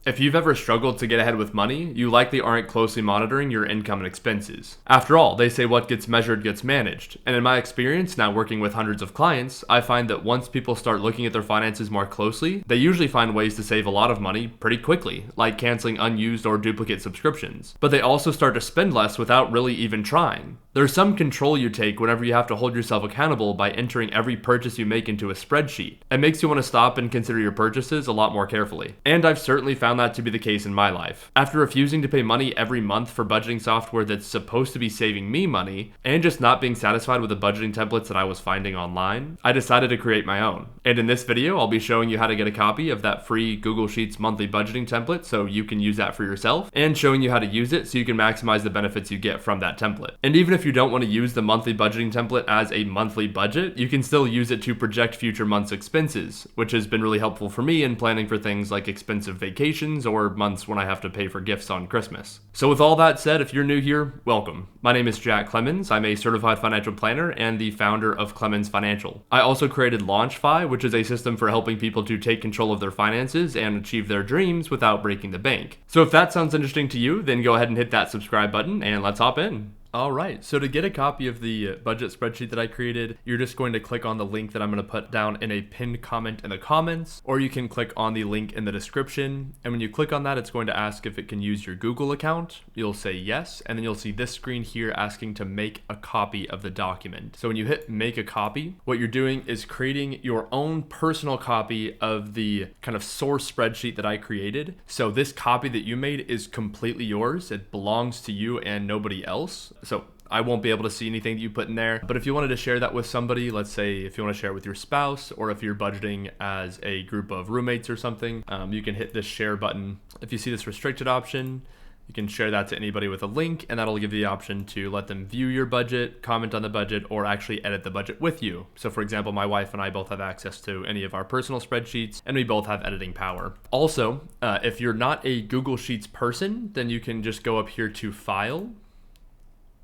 If you've ever struggled to get ahead with money, you likely aren't closely monitoring your income and expenses. After all, they say what gets measured gets managed. And in my experience, now working with hundreds of clients, I find that once people start looking at their finances more closely, they usually find ways to save a lot of money pretty quickly, like canceling unused or duplicate subscriptions. But they also start to spend less without really even trying. There's some control you take whenever you have to hold yourself accountable by entering every purchase you make into a spreadsheet. It makes you want to stop and consider your purchases a lot more carefully. And I've certainly found that to be the case in my life. After refusing to pay money every month for budgeting software that's supposed to be saving me money, and just not being satisfied with the budgeting templates that I was finding online, I decided to create my own. And in this video, I'll be showing you how to get a copy of that free Google Sheets monthly budgeting template so you can use that for yourself, and showing you how to use it so you can maximize the benefits you get from that template. And even if you don't want to use the monthly budgeting template as a monthly budget, you can still use it to project future months' expenses, which has been really helpful for me in planning for things like expensive vacations or months when I have to pay for gifts on Christmas. So with all that said, if you're new here, welcome. My name is Jack Clemens. I'm a certified financial planner and the founder of Clemens Financial. I also created LaunchFi, which is a system for helping people to take control of their finances and achieve their dreams without breaking the bank. So if that sounds interesting to you, then go ahead and hit that subscribe button and let's hop in. All right, so to get a copy of the budget spreadsheet that I created, you're just going to click on the link that I'm going to put down in a pinned comment in the comments, or you can click on the link in the description. And when you click on that, it's going to ask if it can use your Google account. You'll say yes, and then you'll see this screen here asking to make a copy of the document. So when you hit make a copy, what you're doing is creating your own personal copy of the kind of source spreadsheet that I created. So this copy that you made is completely yours. It belongs to you and nobody else. So I won't be able to see anything that you put in there. But if you wanted to share that with somebody, let's say if you want to share it with your spouse, or if you're budgeting as a group of roommates or something, you can hit this share button. If you see this restricted option, you can share that to anybody with a link, and that'll give you the option to let them view your budget, comment on the budget, or actually edit the budget with you. So for example, my wife and I both have access to any of our personal spreadsheets, and we both have editing power. Also, if you're not a Google Sheets person, then you can just go up here to File.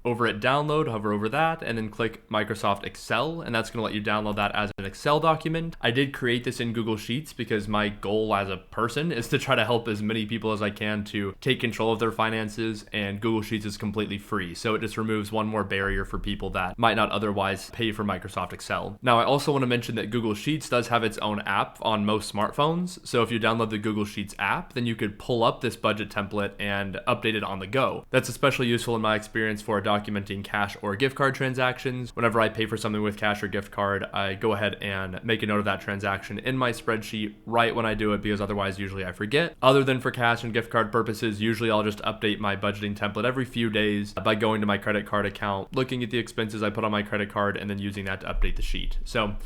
Over at download, hover over that, and then click Microsoft Excel, and that's going to let you download that as an Excel document. I did create this in Google Sheets because my goal as a person is to try to help as many people as I can to take control of their finances, and Google Sheets is completely free. So it just removes one more barrier for people that might not otherwise pay for Microsoft Excel. Now, I also want to mention that Google Sheets does have its own app on most smartphones. So if you download the Google Sheets app, then you could pull up this budget template and update it on the go. That's especially useful in my experience for documenting cash or gift card transactions. Whenever I pay for something with cash or gift card, I go ahead and make a note of that transaction in my spreadsheet right when I do it, because otherwise usually I forget. Other than for cash and gift card purposes, usually I'll just update my budgeting template every few days by going to my credit card account, looking at the expenses I put on my credit card, and then using that to update the sheet. So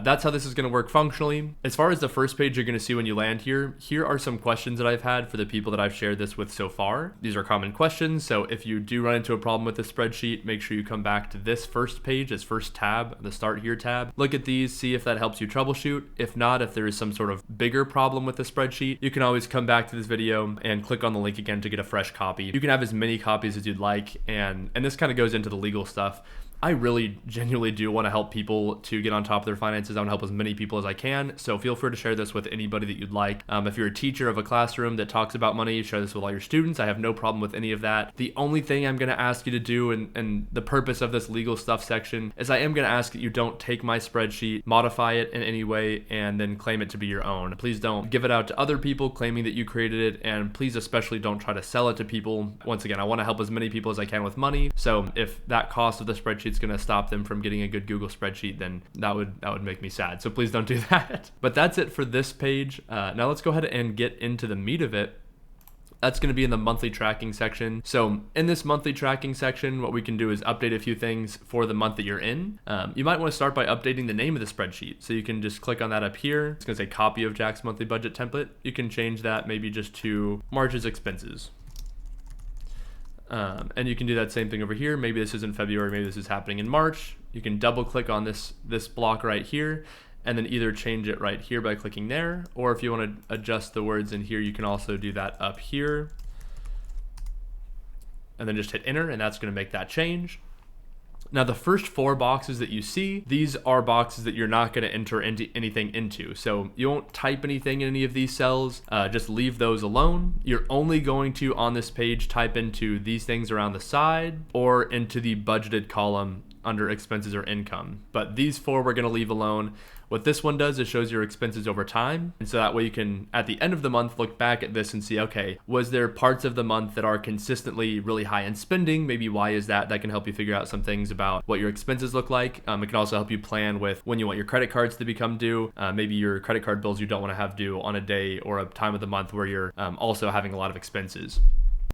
that's how this is going to work functionally. As far as the first page you're going to see when you land here, here are some questions that I've had for the people that I've shared this with so far. These are common questions, so if you do run into a problem with this spreadsheet, make sure you come back to this first page, this first tab, the Start Here tab. Look at these, see if that helps you troubleshoot. If not, if there is some sort of bigger problem with the spreadsheet, you can always come back to this video and click on the link again to get a fresh copy. You can have as many copies as you'd like, and this kind of goes into the legal stuff. I really genuinely do want to help people to get on top of their finances. I want to help as many people as I can. So feel free to share this with anybody that you'd like. If you're a teacher of a classroom that talks about money, share this with all your students. I have no problem with any of that. The only thing I'm going to ask you to do, and the purpose of this legal stuff section, is I am going to ask that you don't take my spreadsheet, modify it in any way, and then claim it to be your own. Please don't give it out to other people claiming that you created it, and please especially don't try to sell it to people. Once again, I want to help as many people as I can with money. So if that cost of the spreadsheet is going to stop them from getting a good Google spreadsheet, then that would make me sad. So please don't do that. But that's it for this page. Now let's go ahead and get into the meat of it. That's going to be in the monthly tracking section. So in this monthly tracking section, what we can do is update a few things for the month that you're in. You might want to start by updating the name of the spreadsheet. So you can just click on that up here. It's going to say copy of Jack's monthly budget template. You can change that maybe just to March's expenses. And you can do that same thing over here. Maybe this is in February, maybe this is happening in March. You can double click on this block right here, and then either change it right here by clicking there, or if you want to adjust the words in here, you can also do that up here. And then just hit enter, and that's going to make that change. Now, the first 4 boxes that you see, these are boxes that you're not going to enter anything into. So you won't type anything in any of these cells, just leave those alone. You're only going to, on this page, type into these things around the side or into the budgeted column under expenses or income. But these 4 we're going to leave alone. What this one does is shows your expenses over time. And so that way you can, at the end of the month, look back at this and see, okay, was there parts of the month that are consistently really high in spending? Maybe why is that? That can help you figure out some things about what your expenses look like. It can also help you plan with when you want your credit cards to become due. Maybe your credit card bills you don't want to have due on a day or a time of the month where you're also having a lot of expenses.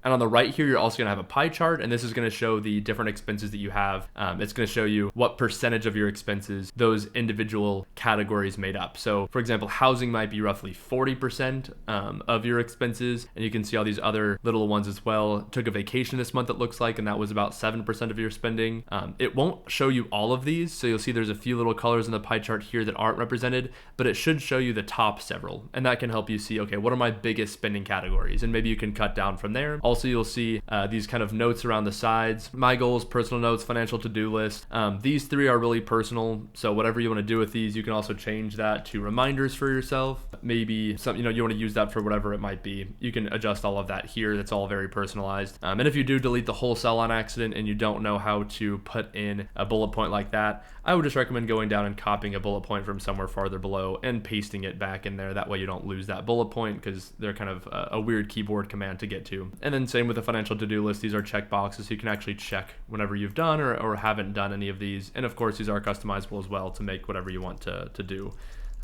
And on the right here, you're also going to have a pie chart, and this is going to show the different expenses that you have. It's going to show you what percentage of your expenses those individual categories made up. So, for example, housing might be roughly 40% of your expenses, and you can see all these other little ones as well. Took a vacation this month, it looks like, and that was about 7% of your spending. It won't show you all of these, so you'll see there's a few little colors in the pie chart here that aren't represented, but it should show you the top several, and that can help you see, okay, what are my biggest spending categories, and maybe you can cut down from there. Also, you'll see these kind of notes around the sides. My goals, personal notes, financial to-do list. These 3 are really personal, so whatever you want to do with these, you can also change that to reminders for yourself. Maybe some, you want to use that for whatever it might be. You can adjust all of that here. That's all very personalized. And if you do delete the whole cell on accident and you don't know how to put in a bullet point like that, I would just recommend going down and copying a bullet point from somewhere farther below and pasting it back in there. That way you don't lose that bullet point, because they're kind of a weird keyboard command to get to. And then same with the financial to-do list. These are check boxes, so you can actually check whenever you've done or haven't done any of these. And of course, these are customizable as well to make whatever you want to do.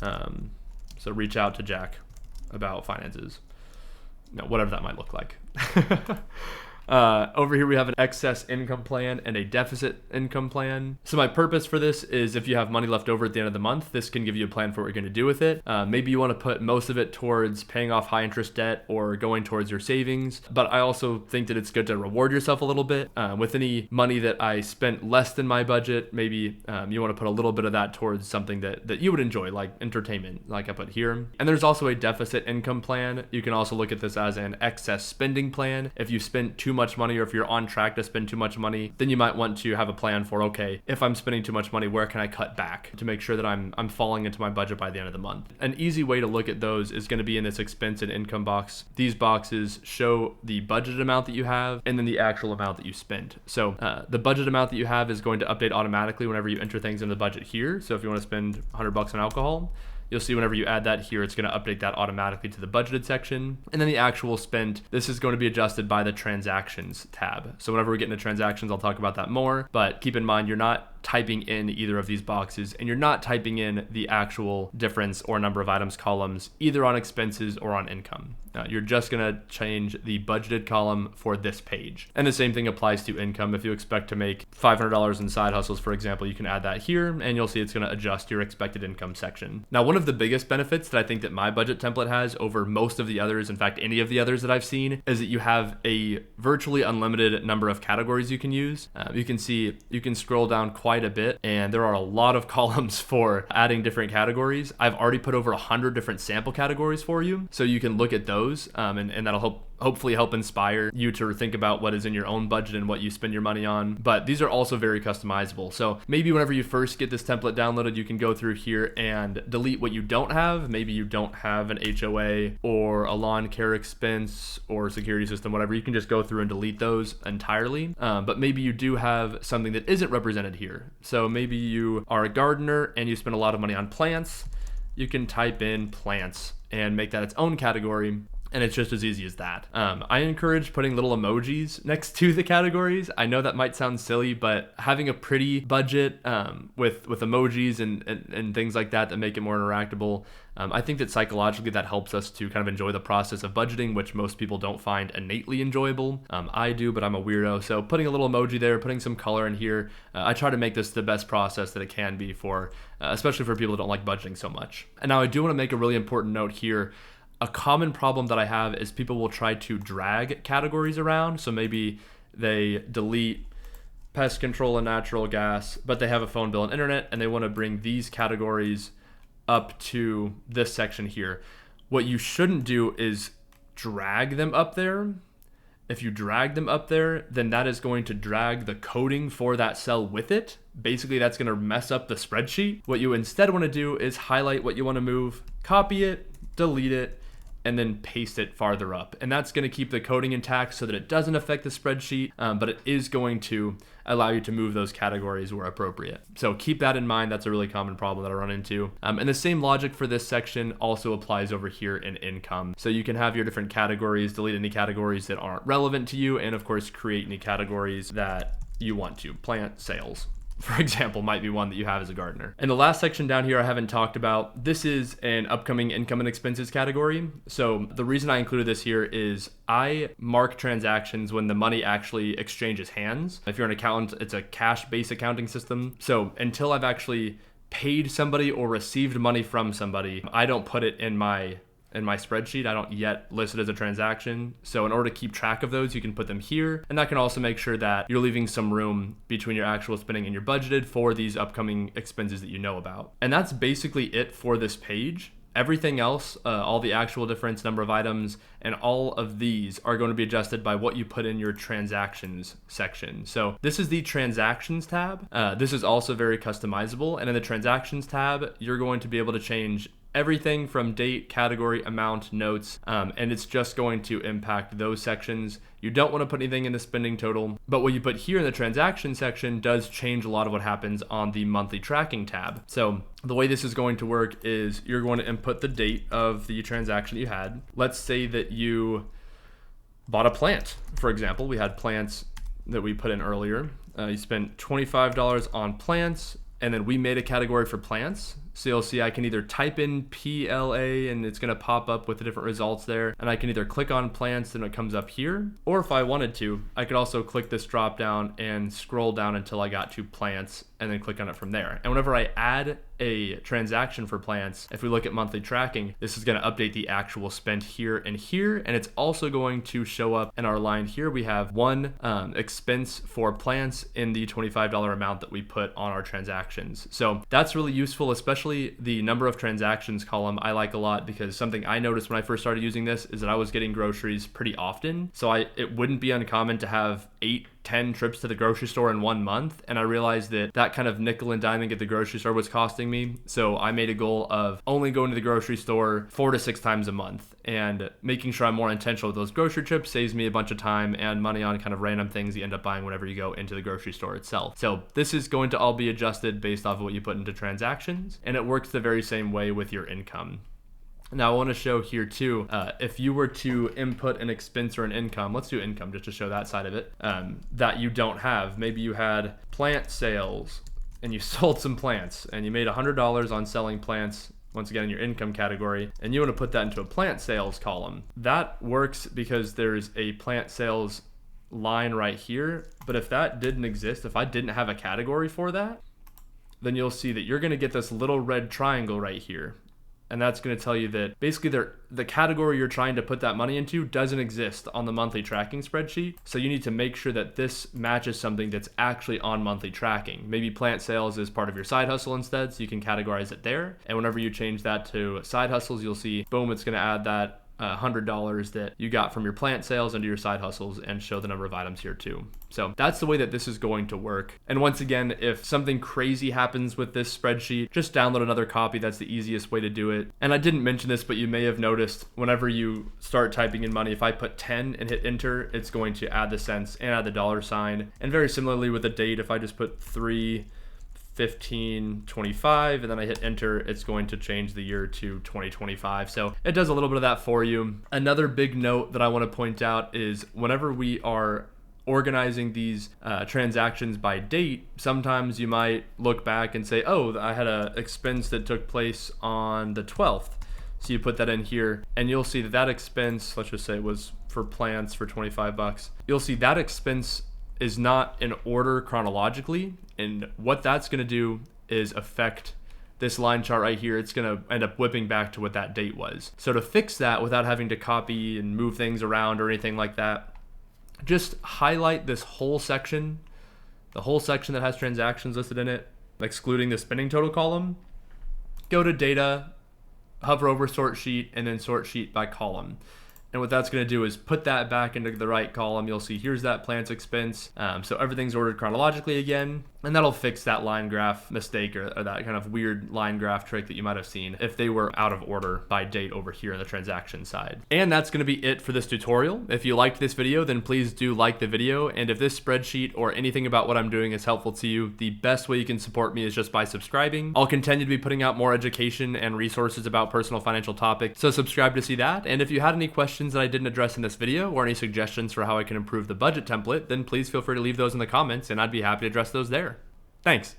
So reach out to Jack about finances, whatever that might look like. Over here we have an excess income plan and a deficit income plan. So my purpose for this is if you have money left over at the end of the month, this can give you a plan for what you're going to do with it. Maybe you want to put most of it towards paying off high interest debt or going towards your savings. But I also think that it's good to reward yourself a little bit. With any money that I spent less than my budget, maybe you want to put a little bit of that towards something that you would enjoy, like entertainment, like I put here. And there's also a deficit income plan. You can also look at this as an excess spending plan. If you spent too much money, or if you're on track to spend too much money, then you might want to have a plan for, okay, if I'm spending too much money, where can I cut back to make sure that I'm falling into my budget by the end of the month? An easy way to look at those is going to be in this expense and income box. These boxes show the budgeted amount that you have and then the actual amount that you spent. So the budget amount that you have is going to update automatically whenever you enter things in the budget here. So if you want to spend $100 on alcohol, you'll see whenever you add that here, it's going to update that automatically to the budgeted section. And then the actual spent, this is going to be adjusted by the transactions tab. So whenever we get into transactions, I'll talk about that more. But keep in mind, you're not typing in either of these boxes, and you're not typing in the actual difference or number of items columns either on expenses or on income. You're just going to change the budgeted column for this page. And the same thing applies to income. If you expect to make $500 in side hustles, for example, you can add that here, and you'll see it's going to adjust your expected income section. Now, one of the biggest benefits that I think that my budget template has over most of the others, in fact, any of the others that I've seen, is that you have a virtually unlimited number of categories you can use. You can see, you can scroll down quite a bit, and there are a lot of columns for adding different categories. I've already put over 100 different sample categories for you, so you can look at those, and that'll hopefully help inspire you to think about what is in your own budget and what you spend your money on. But these are also very customizable. So maybe whenever you first get this template downloaded, you can go through here and delete what you don't have. Maybe you don't have an HOA or a lawn care expense or security system, whatever. You can just go through and delete those entirely. But maybe you do have something that isn't represented here. So maybe you are a gardener and you spend a lot of money on plants. You can type in plants and make that its own category. And it's just as easy as that. I encourage putting little emojis next to the categories. I know that might sound silly, but having a pretty budget with emojis and things like that make it more interactable, I think that psychologically that helps us to kind of enjoy the process of budgeting, which most people don't find innately enjoyable. I do, but I'm a weirdo. So putting a little emoji there, putting some color in here, I try to make this the best process that it can be for, especially for people that don't like budgeting so much. And now I do want to make a really important note here. A common problem that I have is people will try to drag categories around. So maybe they delete pest control and natural gas, but they have a phone bill and internet, and they want to bring these categories up to this section here. What you shouldn't do is drag them up there If you drag them up there, then that is going to drag the coding for that cell with it. Basically, that's going to mess up the spreadsheet. What you instead want to do is highlight what you want to move, copy it, delete it, and then paste it farther up. And that's going to keep the coding intact so that it doesn't affect the spreadsheet, but it is going to allow you to move those categories where appropriate. So keep that in mind. That's a really common problem that I run into. And the same logic for this section also applies over here in income. So you can have your different categories, delete any categories that aren't relevant to you, and of course, create any categories that you want to. Plant sales, for example, might be one that you have as a gardener. And the last section down here I haven't talked about. This is an upcoming income and expenses category. So the reason I included this here is I mark transactions when the money actually exchanges hands. If you're an accountant, it's a cash-based accounting system. So until I've actually paid somebody or received money from somebody, I don't put it in my spreadsheet. I don't yet list it as a transaction. So in order to keep track of those, you can put them here. And that can also make sure that you're leaving some room between your actual spending and your budgeted for these upcoming expenses that you know about. And that's basically it for this page. Everything else, all the actual difference, number of items, and all of these are going to be adjusted by what you put in your transactions section. So this is the transactions tab. This is also very customizable. And in the transactions tab, you're going to be able to change everything from date, category, amount, notes, and it's just going to impact those sections. You don't want to put anything in the spending total, but what you put here in the transaction section does change a lot of what happens on the monthly tracking tab. So the way this is going to work is you're going to input the date of the transaction you had. Let's say that you bought a plant, for example. We had plants that we put in earlier. You spent $25 on plants, and then we made a category for plants. So you'll see I can either type in PLA and it's going to pop up with the different results there. And I can either click on plants and it comes up here. Or if I wanted to, I could also click this drop down and scroll down until I got to plants and then click on it from there. And whenever I add a transaction for plants, if we look at monthly tracking, this is going to update the actual spend here and here. And it's also going to show up in our line here. We have one expense for plants in the $25 amount that we put on our transactions. So that's really useful, especially the number of transactions column I like a lot, because something I noticed when I first started using this is that I was getting groceries pretty often. So it wouldn't be uncommon to have 8-10 trips to the grocery store in 1 month. And I realized that kind of nickel and diming at the grocery store was costing me. So I made a goal of only going to the grocery store 4 to 6 times a month, and making sure I'm more intentional with those grocery trips saves me a bunch of time and money on kind of random things you end up buying whenever you go into the grocery store itself. So this is going to all be adjusted based off of what you put into transactions, and it works the very same way with your income. Now I want to show here too, if you were to input an expense or an income, let's do income just to show that side of it, that you don't have. Maybe you had plant sales and you sold some plants and you made $100 on selling plants, once again in your income category, and you want to put that into a plant sales column. That works because there's a plant sales line right here. But if that didn't exist, if I didn't have a category for that, then you'll see that you're going to get this little red triangle right here. And that's going to tell you that basically the category you're trying to put that money into doesn't exist on the monthly tracking spreadsheet. So you need to make sure that this matches something that's actually on monthly tracking. Maybe plant sales is part of your side hustle instead, so you can categorize it there. And whenever you change that to side hustles, you'll see, boom, it's going to add that $100 that you got from your plant sales into your side hustles and show the number of items here too. So that's the way that this is going to work. And once again, if something crazy happens with this spreadsheet, just download another copy. That's the easiest way to do it. And I didn't mention this, but you may have noticed whenever you start typing in money, if I put 10 and hit enter, it's going to add the cents and add the dollar sign. And very similarly with the date, if I just put 3/15/25 and then I hit enter, it's going to change the year to 2025. So it does a little bit of that for you. Another big note that I want to point out is whenever we are organizing these transactions by date, sometimes you might look back and say, oh, I had an expense that took place on the 12th. So you put that in here and you'll see that that expense, let's just say it was for plants for $25. You'll see that expense is not in order chronologically. And what that's going to do is affect this line chart right here. It's going to end up whipping back to what that date was. So to fix that without having to copy and move things around or anything like that, just highlight this whole section, the whole section that has transactions listed in it, excluding the spending total column. Go to data, hover over sort sheet, and then sort sheet by column. And what that's going to do is put that back into the right column. You'll see here's that plant's expense. So everything's ordered chronologically again. And that'll fix that line graph mistake or that kind of weird line graph trick that you might have seen if they were out of order by date over here on the transaction side. And that's going to be it for this tutorial. If you liked this video, then please do like the video. And if this spreadsheet or anything about what I'm doing is helpful to you, the best way you can support me is just by subscribing. I'll continue to be putting out more education and resources about personal financial topics, so subscribe to see that. And if you had any questions that I didn't address in this video or any suggestions for how I can improve the budget template, then please feel free to leave those in the comments and I'd be happy to address those there. Thanks.